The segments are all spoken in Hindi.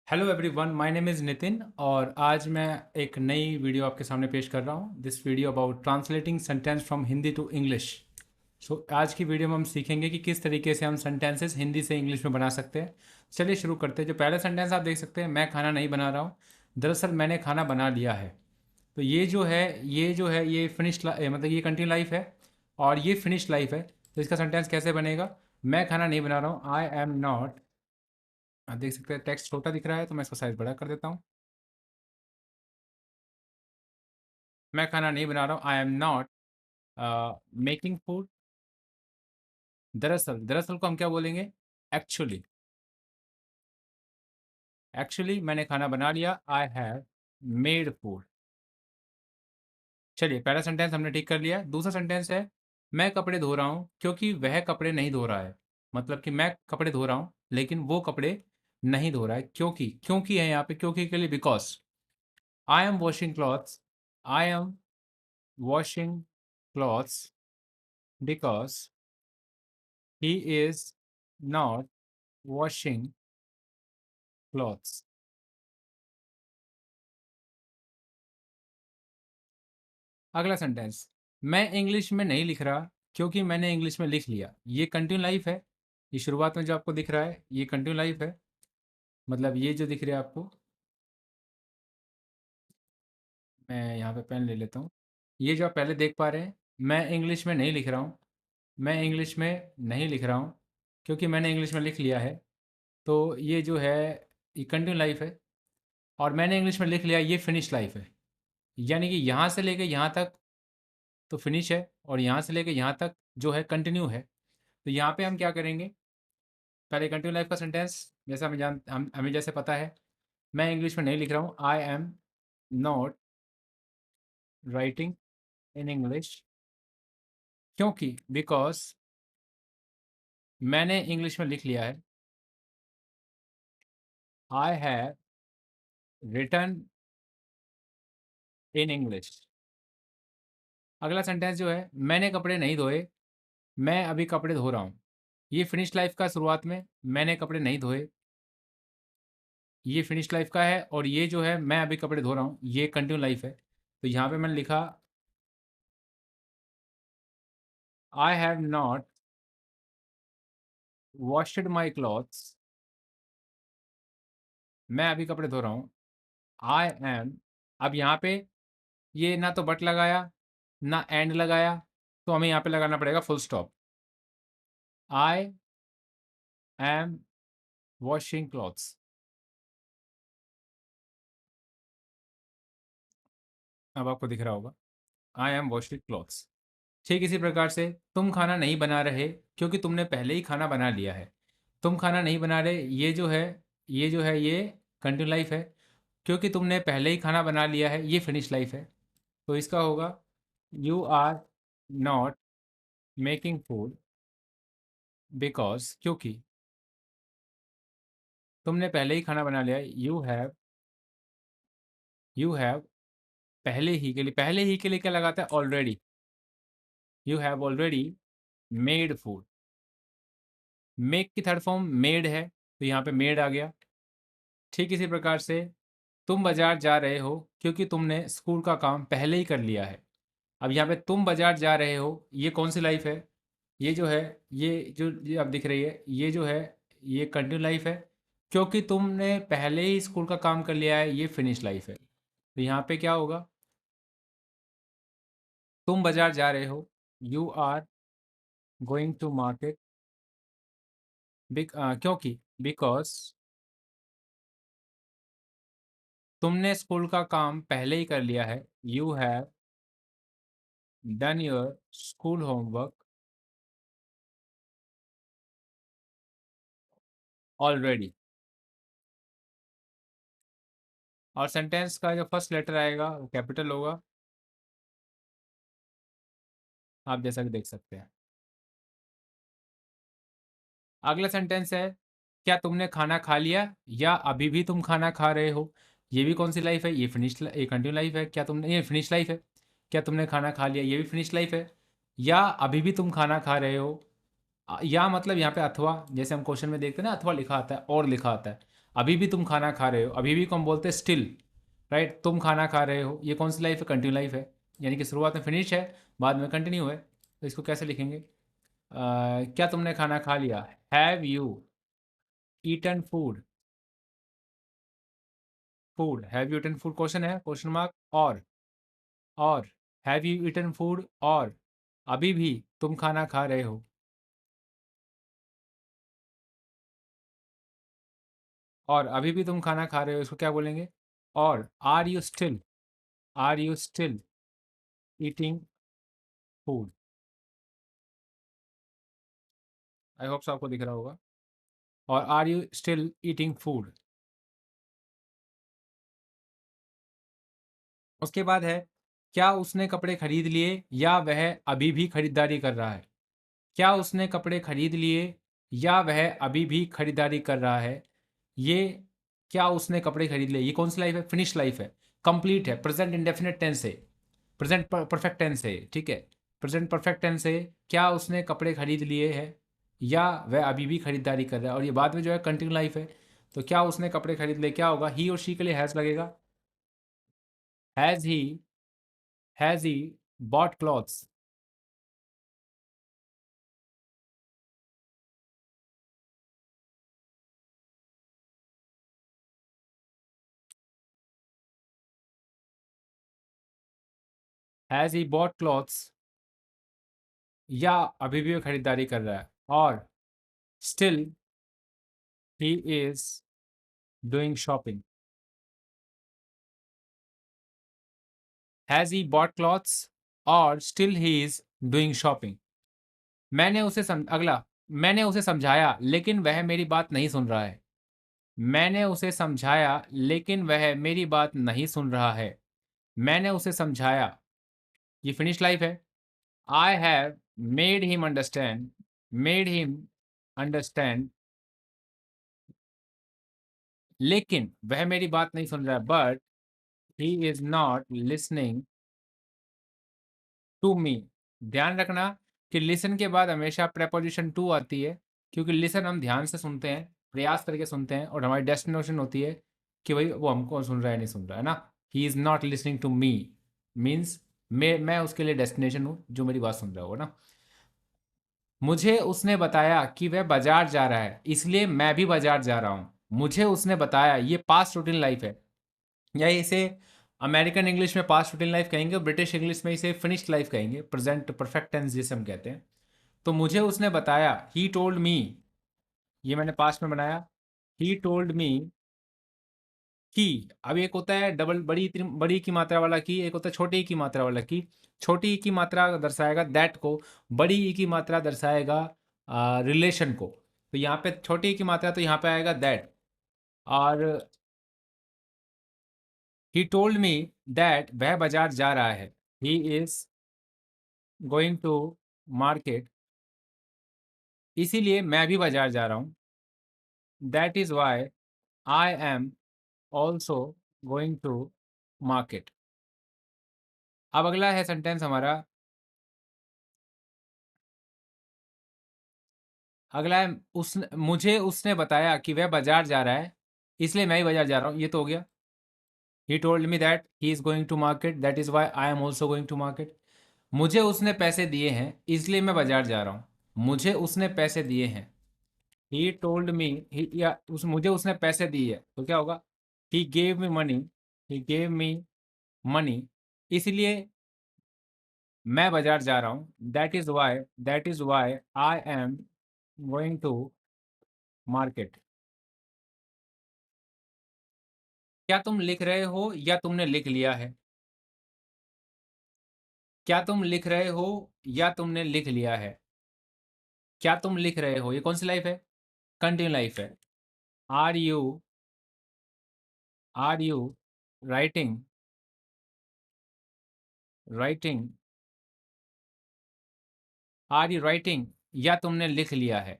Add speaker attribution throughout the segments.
Speaker 1: Hello everyone, my name is Nitin और आज मैं एक नई वीडियो आपके सामने पेश कर रहा हूँ। This video about translating sentence from Hindi to English. आज की वीडियो में हम सीखेंगे कि किस तरीके से हम सेंटेंसेस हिंदी से इंग्लिश में बना सकते हैं। चलिए शुरू करते हैं। जो पहला सेंटेंस आप देख सकते हैं, मैं खाना नहीं बना रहा हूँ, दरअसल मैंने खाना बना लिया है। तो ये जो है ये फिनिश मतलब ये कंटिन्यू लाइफ है और ये फिनिश लाइफ है। तो इसका सेंटेंस कैसे बनेगा? मैं खाना नहीं बना रहा हूँ, आई एम नॉट। आप देख सकते हैं टेक्स्ट छोटा दिख रहा है तो मैं इसको साइज बड़ा कर देता हूँ। मैं खाना नहीं बना रहा हूँ, I am not making food. दरअसल दरअसल को हम क्या बोलेंगे? एक्चुअली। एक्चुअली मैंने खाना बना लिया, आई हैव मेड फूड। चलिए, पहला सेंटेंस हमने ठीक कर लिया। दूसरा सेंटेंस है, मैं कपड़े धो रहा हूँ क्योंकि वह कपड़े नहीं धो रहा है। मतलब कि मैं कपड़े धो रहा हूँ लेकिन वो कपड़े नहीं धो रहा है। क्योंकि क्योंकि है यहाँ पे, क्योंकि के लिए because. I am washing clothes, I am washing clothes because he is not washing clothes. अगला सेंटेंस, मैं इंग्लिश में नहीं लिख रहा क्योंकि मैंने इंग्लिश में लिख लिया। ये कंटिन्यू लाइफ है। ये शुरुआत में जो आपको दिख रहा है ये कंटिन्यू लाइफ है। मतलब ये जो दिख रहा है आपको, मैं यहाँ पे पेन ले लेता हूँ। ये जो आप पहले देख पा रहे हैं, मैं इंग्लिश में नहीं लिख रहा हूँ, मैं इंग्लिश में नहीं लिख रहा हूँ क्योंकि मैंने इंग्लिश में लिख लिया है। तो ये जो है ये कंटिन्यू लाइफ है। और मैंने इंग्लिश में लिख लिया, ये फिनिश लाइफ है। यानी कि यहाँ से लेके यहाँ तक तो फिनिश है और यहाँ से लेके यहाँ तक जो है कंटिन्यू है। तो यहाँ पे हम क्या करेंगे? पहले कंटिन्यू लाइफ का सेंटेंस, जैसे हमें जैसे पता है, मैं इंग्लिश में नहीं लिख रहा हूँ, I am not writing in English क्योंकि बिकॉज मैंने इंग्लिश में लिख लिया है, I have written in English. अगला सेंटेंस जो है, मैंने कपड़े नहीं धोए, मैं अभी कपड़े धो रहा हूँ। ये फिनिश लाइफ का शुरुआत में मैंने कपड़े नहीं धोए, ये फिनिश लाइफ का है। और ये जो है मैं अभी कपड़े धो रहा हूँ, ये कंटिन्यू लाइफ है। तो यहाँ पे मैंने लिखा, आई have not washed my clothes, मैं अभी कपड़े धो रहा हूँ, आई एम। अब यहाँ पे ये ना तो बट लगाया ना एंड लगाया, तो हमें यहाँ पे लगाना पड़ेगा full stop. I am washing clothes. अब आपको दिख रहा होगा, आई एम वॉशिंग क्लॉथ्स। ठीक इसी प्रकार से, तुम खाना नहीं बना रहे क्योंकि तुमने पहले ही खाना बना लिया है। तुम खाना नहीं बना रहे, ये जो है ये कंटिन्यू लाइफ है। क्योंकि तुमने पहले ही खाना बना लिया है, ये फिनिश लाइफ है। तो इसका होगा, you are not making food because, क्योंकि तुमने पहले ही खाना बना लिया है, यू हैव पहले ही के लिए क्या लगाता है? Already. You have already made food. Make की थर्ड फॉर्म मेड है, तो यहाँ पे मेड आ गया। ठीक इसी प्रकार से, तुम बाजार जा रहे हो क्योंकि तुमने स्कूल का काम पहले ही कर लिया है। अब यहाँ पे तुम बाजार जा रहे हो, ये कौन सी लाइफ है? ये जो है, ये अब दिख रही है, ये जो है ये कंटिन्यू लाइफ है। क्योंकि तुमने पहले ही स्कूल का काम कर लिया है, ये फिनिश लाइफ है। तो यहाँ पे क्या होगा? तुम बाजार जा रहे हो, you are going to market, क्योंकि बिकॉज तुमने स्कूल का काम पहले ही कर लिया है, you have done your school homework already. और सेंटेंस का जो फर्स्ट लेटर आएगा वो कैपिटल होगा, आप जैसा कि देख सकते हैं। अगला सेंटेंस है, क्या तुमने खाना खा लिया या अभी भी तुम खाना खा रहे हो? ये भी कौन सी लाइफ है? ये कंटिन्यू लाइफ है। क्या तुमने, ये फिनिश लाइफ है। क्या तुमने खाना खा लिया, ये भी फिनिश लाइफ है। या अभी भी तुम खाना खा रहे हो, या मतलब यहाँ पे अथवा, जैसे हम क्वेश्चन में देखते हैं ना, अथवा लिखा आता है और लिखा आता है। अभी भी तुम खाना खा रहे हो, अभी भी को हम बोलते हैं स्टिल, राइट। तुम खाना खा रहे हो, ये कौन सी लाइफ है? कंटिन्यू लाइफ है, यानी कि शुरुआत में फिनिश है, बाद में कंटिन्यू है। तो इसको कैसे लिखेंगे? क्या तुमने खाना खा लिया? Have you eaten food? Food, have you eaten food question है, क्वेश्चन मार्क। और हैव यू ईटन फूड, और अभी भी तुम खाना खा रहे हो, और अभी भी तुम खाना खा रहे हो, इसको क्या बोलेंगे? और are you still eating food? I hope आपको दिख रहा होगा। और are you still eating food? उसके बाद है, क्या उसने कपड़े खरीद लिए या वह अभी भी खरीदारी कर रहा है? क्या उसने कपड़े खरीद लिए या वह अभी भी खरीदारी कर रहा है? ये क्या उसने कपड़े खरीद लिए, ये कौन सी लाइफ है? फिनिश लाइफ है, कंप्लीट है, प्रेजेंट इंडेफिनिट टेंस है, प्रेजेंट परफेक्ट टेंस है, ठीक है। प्रेजेंट परफेक्ट टेंस है, क्या उसने कपड़े खरीद लिए हैं या वह अभी भी खरीदारी कर रहा है। और ये बाद में जो है कंटिन्यू लाइफ है। तो क्या उसने कपड़े खरीद लिए, क्या होगा? ही और शी के लिए हैज़ लगेगा। Has he, has he bought clothes? Has he bought clothes, या अभी भी वो खरीदारी कर रहा है, और still he is doing shopping. Has he bought clothes और still he is doing shopping? अगला, मैंने उसे समझाया लेकिन वह मेरी बात नहीं सुन रहा है। मैंने उसे समझाया लेकिन वह मेरी बात नहीं सुन रहा है। मैंने उसे समझाया, ये फिनिश लाइफ है। I have made him understand, लेकिन वह मेरी बात नहीं सुन रहा है, but he is not listening to me. ध्यान रखना कि लिसन के बाद हमेशा प्रेपोजिशन टू आती है, क्योंकि लिसन हम ध्यान से सुनते हैं, प्रयास करके सुनते हैं, और हमारी डेस्टिनेशन होती है कि भाई वो हमको सुन रहा है नहीं सुन रहा है ना। He is not listening to me means मैं उसके लिए डेस्टिनेशन हूँ जो मेरी बात सुन रहा होगा ना। मुझे उसने बताया कि वह बाजार जा रहा है, इसलिए मैं भी बाजार जा रहा हूँ। मुझे उसने बताया, ये पास्ट रूटीन लाइफ है, या इसे अमेरिकन इंग्लिश में पास्ट रूटीन लाइफ कहेंगे और ब्रिटिश इंग्लिश में इसे फिनिश्ड लाइफ कहेंगे, प्रेजेंट परफेक्ट टेंस जिसे हम कहते हैं। तो मुझे उसने बताया, ही टोल्ड मी, ये मैंने पास्ट में बनाया। ही टोल्ड मी कि, अब एक होता है डबल बड़ी बड़ी की मात्रा वाला की, एक होता है छोटी ई की मात्रा वाला की। छोटी ई की मात्रा दर्शाएगा दैट को, बड़ी ई की मात्रा दर्शाएगा रिलेशन को। तो यहाँ पे छोटी ई की मात्रा, तो यहाँ पे आएगा दैट। और ही टोल्ड मी दैट, वह बाजार जा रहा है। He is going to market, इसीलिए मैं भी बाजार जा रहा हूँ। That is why I am also going to market. अब अगला है सेंटेंस हमारा, अगला है, मुझे उसने बताया कि वह बाजार जा रहा है, इसलिए मैं ही बाजार जा रहा हूँ, ये तो हो गया। He told me that he is going to market, that is why I am also going to market. मुझे उसने पैसे दिए हैं, इसलिए मैं बाजार जा रहा हूँ। मुझे उसने पैसे दिए हैं, ही टोल्ड मी, या मुझे उसने पैसे दिए, तो क्या होगा? He gave me money, he gave me money, इसलिए मैं बाजार जा रहा हूँ। That is why I am going to market. क्या तुम लिख रहे हो या तुमने लिख लिया है? क्या तुम लिख रहे हो या तुमने लिख लिया है? क्या तुम लिख रहे हो, ये कौन सी लाइफ है? कंटिन्यू लाइफ है। Are you are you writing writing are you writing, या तुमने लिख लिया है,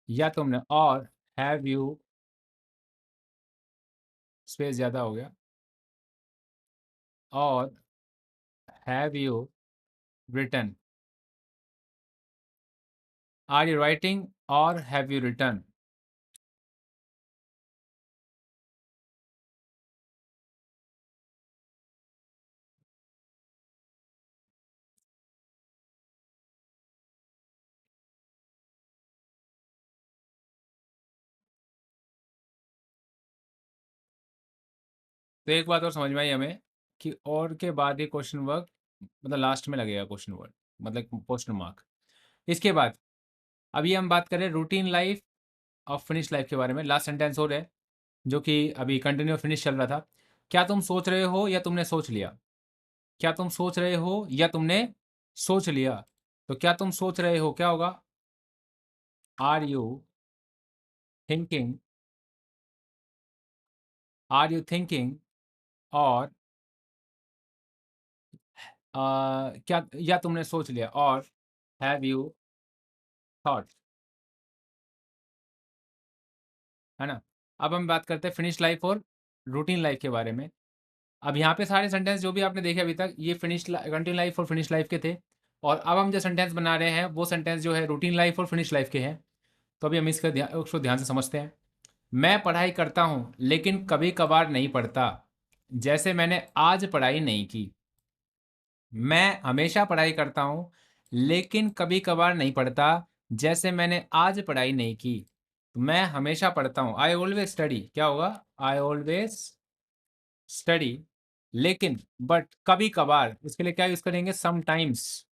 Speaker 1: या तुमने, और हैव यू, स्पेस ज़्यादा हो गया, और have you written? Are you writing और हैव यू रिटन? तो एक बात और समझ में आई हमें कि और के बाद ये क्वेश्चन वर्क मतलब लास्ट में लगेगा क्वेश्चन वर्ड मतलब क्वेश्चन मार्क। इसके बाद अभी हम बात करें रूटीन लाइफ और फिनिश लाइफ के बारे में। लास्ट सेंटेंस और है जो कि अभी कंटिन्यू फिनिश चल रहा था। क्या तुम सोच रहे हो या तुमने सोच लिया? क्या तुम सोच रहे हो या तुमने सोच लिया? तो क्या तुम सोच रहे हो क्या होगा? Are you thinking? Are you thinking? और क्या या तुमने सोच लिया? और हैव यू थॉट? है ना? अब हम बात करते हैं फिनिश लाइफ और रूटीन लाइफ के बारे में। अब यहाँ पे सारे सेंटेंस जो भी आपने देखे अभी तक ये कंटिन्यू लाइफ और फिनिश लाइफ के थे। और अब हम जो सेंटेंस बना रहे हैं वो सेंटेंस जो है रूटीन लाइफ और फिनिश लाइफ के हैं। तो अभी हम उसको ध्यान से समझते हैं। मैं पढ़ाई करता हूँ लेकिन कभी कभार नहीं पढ़ता, जैसे मैंने आज पढ़ाई नहीं की। मैं हमेशा पढ़ाई करता हूँ लेकिन कभी कभार नहीं पढ़ता, जैसे मैंने आज पढ़ाई नहीं की। तो मैं हमेशा पढ़ता हूँ, आई ऑलवेज स्टडी। क्या होगा? I always study. लेकिन बट कभी कभार इसके लिए क्या यूज करेंगे? समटाइम्स।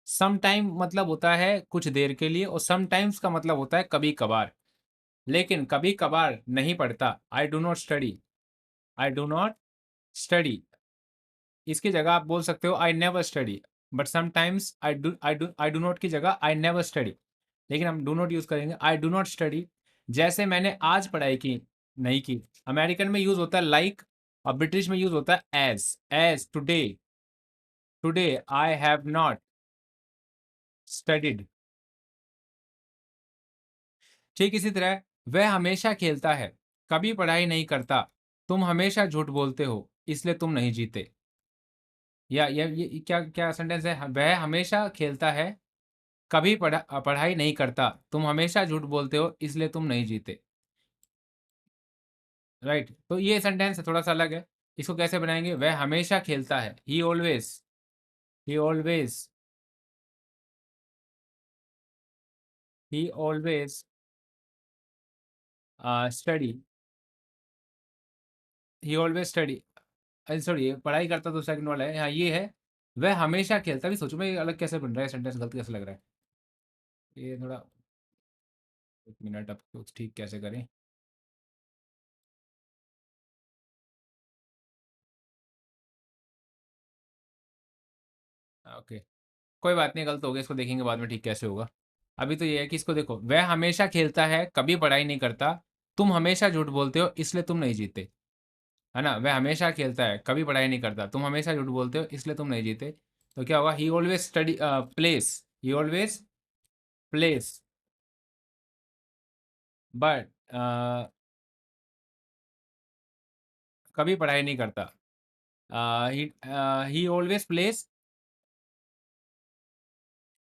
Speaker 1: सम टाइम मतलब होता है कुछ देर के लिए और समटाइम्स का मतलब होता है कभी कभार। लेकिन कभी कभार नहीं पढ़ता, आई do not study. I do not study. इसकी जगह आप बोल सकते हो I never study. But sometimes I do not की जगह आई नेवर स्टडी। लेकिन हम डू नॉट यूज करेंगे, आई डू नॉट स्टडी जैसे मैंने आज पढ़ाई की नहीं की। अमेरिकन में यूज होता है लाइक और ब्रिटिश में यूज होता है as today. Today I have not studied. ठीक इसी तरह वह हमेशा खेलता है, कभी पढ़ाई नहीं करता। तुम हमेशा झूठ बोलते हो, इसलिए तुम नहीं जीते। या ये क्या क्या सेंटेंस है? वह हमेशा खेलता है, कभी पढ़ाई नहीं करता। तुम हमेशा झूठ बोलते हो, इसलिए तुम नहीं जीते। राइट? तो ये सेंटेंस थोड़ा सा अलग है। इसको कैसे बनाएंगे? वह हमेशा खेलता है, ही always he always study. He always study. Sorry, पढ़ाई करता तो सेकंड वाला है। हाँ ये है, वह हमेशा खेलता भी। सोचो मैं ये अलग कैसे बन रहा है सेंटेंस, गलत कैसे लग रहा है ये थोड़ा। एक मिनट, अब कुछ ठीक कैसे करें? ओके, कोई बात नहीं, गलत हो गया, इसको देखेंगे बाद में ठीक कैसे होगा। अभी तो ये है कि इसको देखो, वह हमेशा खेलता है, कभी पढ़ाई नहीं करता। तुम हमेशा झूठ बोलते हो, इसलिए तुम नहीं जीते। है ना? वह हमेशा खेलता है, कभी पढ़ाई नहीं करता। तुम हमेशा झूठ बोलते हो, इसलिए तुम नहीं जीते। तो क्या होगा? ही always study place. He always place but कभी पढ़ाई नहीं करता। ही always plays.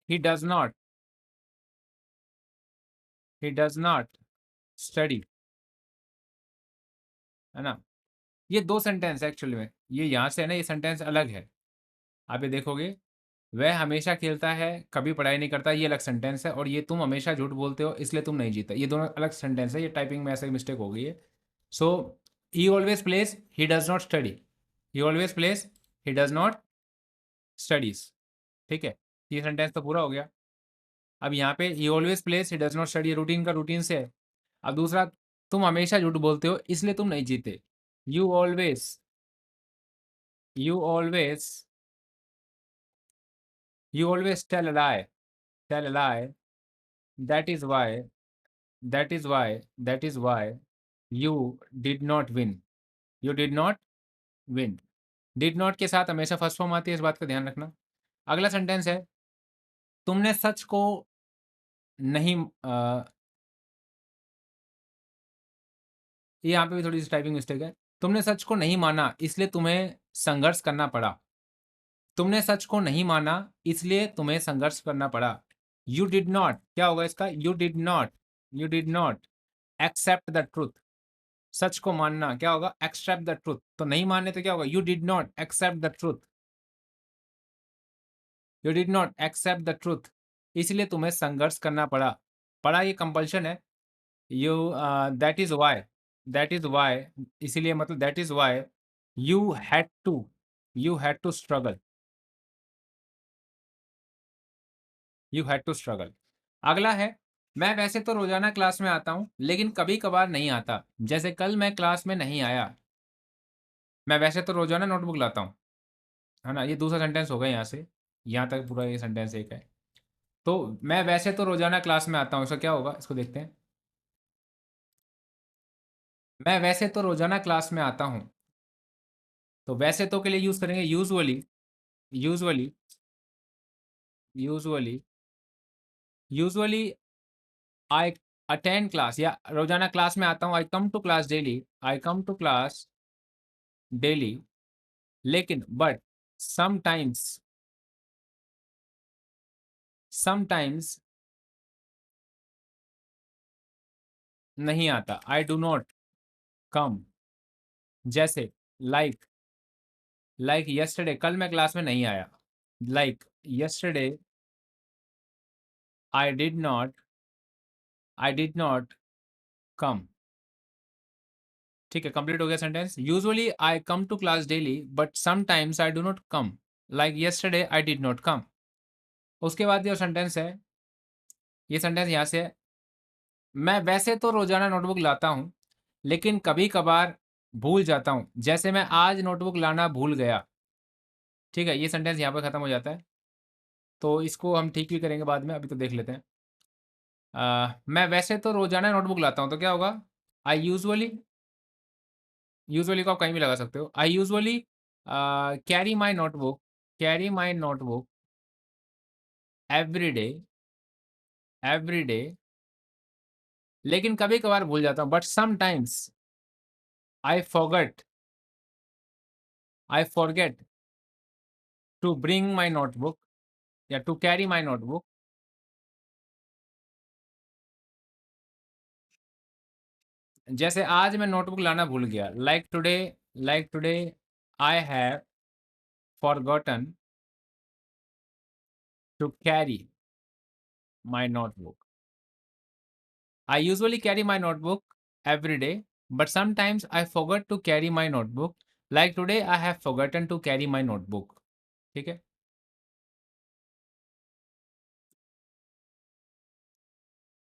Speaker 1: He does not study. है ना? ये दो सेंटेंस एक्चुअली में, ये यहाँ से है ना, ये सेंटेंस अलग है। आप ये देखोगे, वह हमेशा खेलता है, कभी पढ़ाई नहीं करता, ये अलग सेंटेंस है। और ये तुम हमेशा झूठ बोलते हो, इसलिए तुम नहीं जीते, ये दोनों अलग सेंटेंस है। ये टाइपिंग में ऐसे मिस्टेक हो गई है। So he always plays, he does not study. He always plays, he does not studies. ठीक है? ये सेंटेंस तो पूरा हो गया। अब यहाँ पे ही always plays, he does not study, routine का रूटीन से है। अब दूसरा, तुम हमेशा झूठ बोलते हो, इसलिए तुम नहीं जीते। You always you always you always tell a lie. That is why that is why you did not win. You did not win. Did not के साथ हमेशा फर्स्ट फॉर्म आती है, इस बात का ध्यान रखना। अगला सेंटेंस है, तुमने सच को नहीं ये यहाँ पे भी थोड़ी सी टाइपिंग मिस्टेक है। तुमने सच को नहीं माना, इसलिए तुम्हें संघर्ष करना पड़ा। तुमने सच को नहीं माना, इसलिए तुम्हें संघर्ष करना पड़ा। यू डिड नॉट, क्या होगा इसका? You did not accept the truth. सच को मानना क्या होगा? Accept the truth. तो नहीं मानने तो क्या होगा? You did not accept the truth. You did not accept the truth, इसलिए तुम्हें संघर्ष करना पड़ा। पड़ा ये कंपल्शन है। You that is why that is why इसीलिए मतलब that is why you had to, you had to struggle, you had to struggle. अगला है, मैं वैसे तो रोजाना क्लास में आता हूँ लेकिन कभी कभार नहीं आता, जैसे कल मैं क्लास में नहीं आया। मैं वैसे तो रोजाना नोटबुक लाता हूँ, है ना? ये दूसरा सेंटेंस होगा यहाँ से, यहाँ तक पूरा ये सेंटेंस एक है। तो मैं वैसे तो रोजाना क्लास में आता हूँ, इसका क्या होगा, इसको देखते हैं। मैं वैसे तो रोजाना क्लास में आता हूँ, तो वैसे तो के लिए यूज करेंगे usually, usually, usually, usually I attend class, या रोजाना क्लास में आता हूँ, I come to class daily, I come to class daily. लेकिन बट समटाइम्स, समटाइम्स नहीं आता, आई डू नॉट कम। जैसे लाइक, लाइक यस्टरडे, कल मैं क्लास में नहीं आया। Like yesterday I did not, I did not come. ठीक है, कंप्लीट हो गया sentence. Usually I come to class daily but sometimes I do not come, like yesterday I did not come. उसके बाद जो सेंटेंस है, ये सेंटेंस यहाँ से है, मैं वैसे तो रोजाना नोटबुक लाता हूँ लेकिन कभी कभार भूल जाता हूँ, जैसे मैं आज नोटबुक लाना भूल गया। ठीक है, ये सेंटेंस यहाँ पर खत्म हो जाता है। तो इसको हम ठीक भी करेंगे बाद में, अभी तो देख लेते हैं। मैं वैसे तो रोजाना नोटबुक लाता हूँ, तो क्या होगा, आई यूजुअली, यूजुअली को आप कहीं भी लगा सकते हो। I usually carry my notebook, carry my notebook every day, every day. लेकिन कभी कभार भूल जाता हूँ, but sometimes I forget, I forget to bring my notebook या टू कैरी माई नोटबुक। जैसे आज मैं नोटबुक लाना भूल गया, like today, like today I have forgotten to carry my notebook. I usually carry my notebook every day, but sometimes I forget to carry my notebook. Like today, I have forgotten to carry my notebook. ठीक है?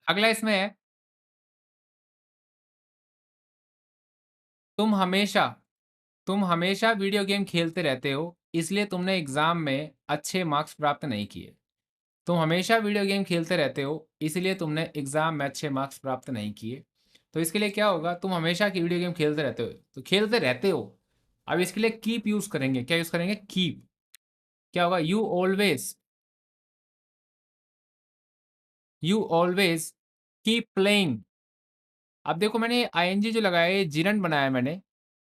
Speaker 1: अगला इसमें है, तुम हमेशा, तुम हमेशा वीडियो गेम खेलते रहते हो, इसलिए तुमने एग्जाम में अच्छे मार्क्स प्राप्त नहीं किए। तुम हमेशा वीडियो गेम खेलते रहते हो, इसलिए तुमने एग्जाम में अच्छे मार्क्स प्राप्त नहीं किए। तो इसके लिए क्या होगा, तुम हमेशा की वीडियो गेम खेलते रहते हो, तो खेलते रहते हो। अब इसके लिए कीप यूज करेंगे, क्या यूज करेंगे, कीप। क्या होगा, यू ऑलवेज कीप प्लेइंग। अब देखो मैंने आईएनजी जो लगाया है, जिरंड बनाया है मैंने।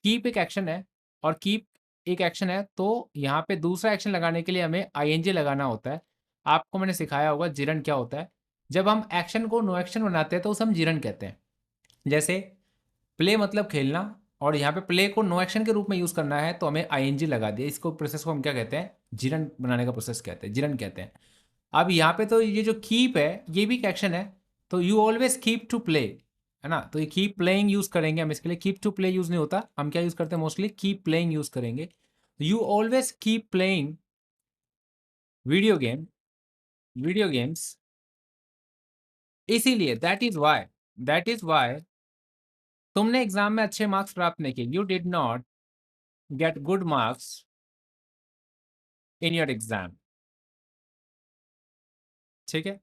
Speaker 1: कीप एक एक्शन है और कीप एक एक्शन है, तो यहाँ पे दूसरा एक्शन लगाने के लिए हमें आईएनजी लगाना होता है। आपको मैंने सिखाया होगा जिरंड क्या होता है। जब हम एक्शन को नो एक्शन बनाते हैं तो उसे हम जिरंड कहते हैं। जैसे प्ले मतलब खेलना, और यहाँ पे प्ले को नो एक्शन के रूप में यूज करना है, तो हमें आईएनजी लगा दिया। इसको प्रोसेस को हम क्या कहते हैं, जिरंड बनाने का प्रोसेस कहते हैं, जिरंड कहते हैं। अब यहाँ पे तो ये जो कीप है, ये भी एक एक्शन है। तो you always keep to play, है ना? तो ये कीप प्लेइंग यूज करेंगे हम इसके लिए। कीप टू प्ले यूज नहीं होता, हम क्या यूज करते हैं, मोस्टली कीप प्लेइंग यूज करेंगे। You always keep playing video game, video games. इसीलिए दैट इज वाई तुमने एग्जाम में अच्छे मार्क्स प्राप्त नहीं किए। You did not get good marks in your exam. ठीक है,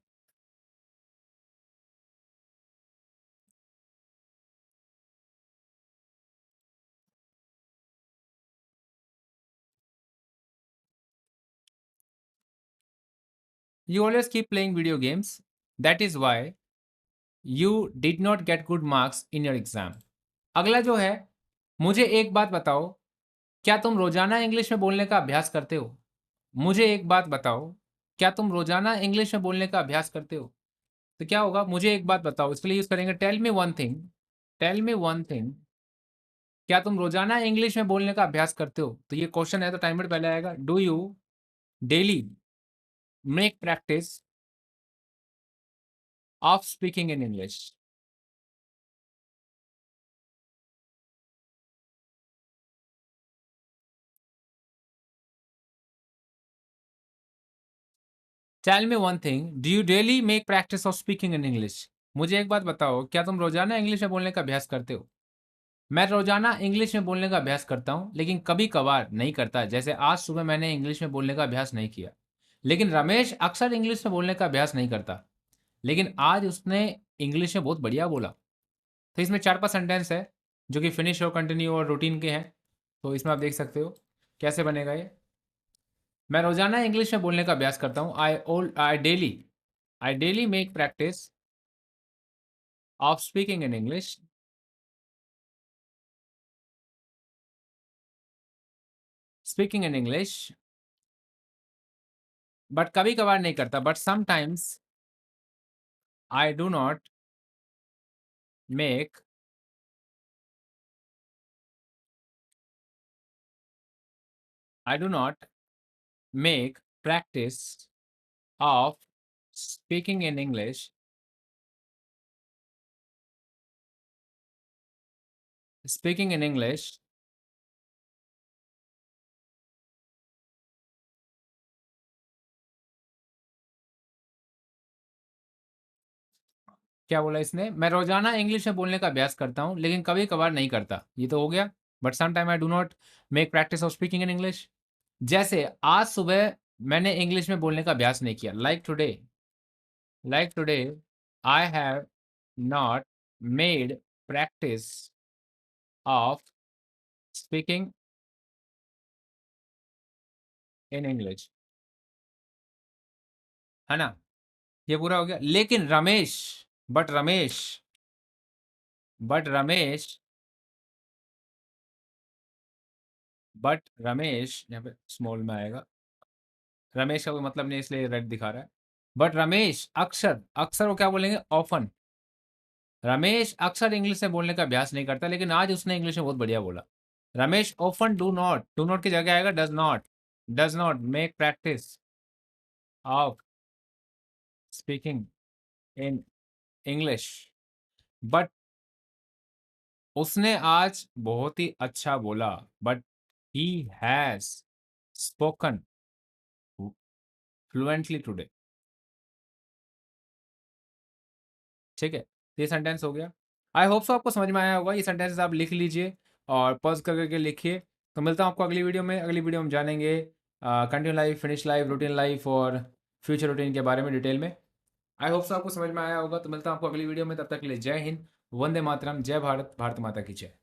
Speaker 1: you always keep playing video games, that is why you did not get good marks in your exam. अगला जो है, मुझे एक बात बताओ, क्या तुम रोजाना इंग्लिश में बोलने का अभ्यास करते हो? मुझे एक बात बताओ, क्या तुम रोजाना इंग्लिश में बोलने का अभ्यास करते हो? तो क्या होगा, मुझे एक बात बताओ, इसके लिए यूज करेंगे tell me one thing, tell me one thing. क्या तुम रोजाना इंग्लिश में बोलने का अभ्यास करते हो? तो ये क्वेश्चन है, तो टाइमर पहले आएगा। Do you daily make practice of speaking in English? Tell me one thing, do you daily make practice of speaking in English? मुझे एक बात बताओ, क्या तुम रोज़ाना इंग्लिश में बोलने का अभ्यास करते हो? मैं रोज़ाना इंग्लिश में बोलने का अभ्यास करता हूँ, लेकिन कभी-कभार नहीं करता। जैसे आज सुबह मैंने इंग्लिश में बोलने का अभ्यास नहीं किया। लेकिन रमेश अक्सर इंग्लिश में बोलने का अभ्यास नहीं करता। लेकिन आज उसने इंग्लिश में बहुत बढ़िया बोला। तो इसमें 4-5 सेंटेंस है, जो कि फिनिश और कंटिन्यू और रूटीन के हैं। तो इसमें आप देख सकते हो, कैसे बनेगा ये। मैं रोज़ाना इंग्लिश में बोलने का अभ्यास करता हूँ। I daily make practice of speaking in English. Speaking in English, but कभी-कभार नहीं करता। But sometimes I do not make I do not make practice of speaking in English. Speaking in English, क्या बोला इसने? मैं रोज़ाना इंग्लिश में बोलने का अभ्यास करता हूँ, लेकिन कभी-कभार नहीं करता। ये तो हो गया। But some time I do not make practice of speaking in English. जैसे आज सुबह मैंने इंग्लिश में बोलने का अभ्यास नहीं किया। Like today I have not made practice of speaking in English. है ना? ये पूरा हो गया। लेकिन but Ramesh but Ramesh but Ramesh, यहाँ पे स्मॉल में आएगा। रमेश का कोई मतलब नहीं, इसलिए रेड दिखा रहा है। बट रमेश अक्सर, अक्सर वो क्या बोलेंगे? ऑफन। रमेश अक्सर इंग्लिश में बोलने का अभ्यास नहीं करता, लेकिन आज उसने इंग्लिश में बहुत बढ़िया बोला। रमेश ऑफन डू नॉट की जगह आएगा does not make practice of speaking in English. But उसने आज बहुत ही अच्छा बोला। But he has spoken fluently today. ठीक है? तो ये सेंटेंस हो गया। आई होप सो आपको समझ में आया होगा। ये सेंटेंसेस आप लिख लीजिए और पॉज़ कर कर के लिखिए। तो मिलता हूँ आपको अगली वीडियो में। अगली वीडियो में जानेंगे continue life, finish life, routine life और फ्यूचर रूटीन के बारे में डिटेल में। आई होप सो आपको समझ में आया होगा। तो मिलता हूँ आपको अगली वीडियो में। तब तक के लिए जय हिंद, वंदे मातरम, जय भारत, भारत माता की जय।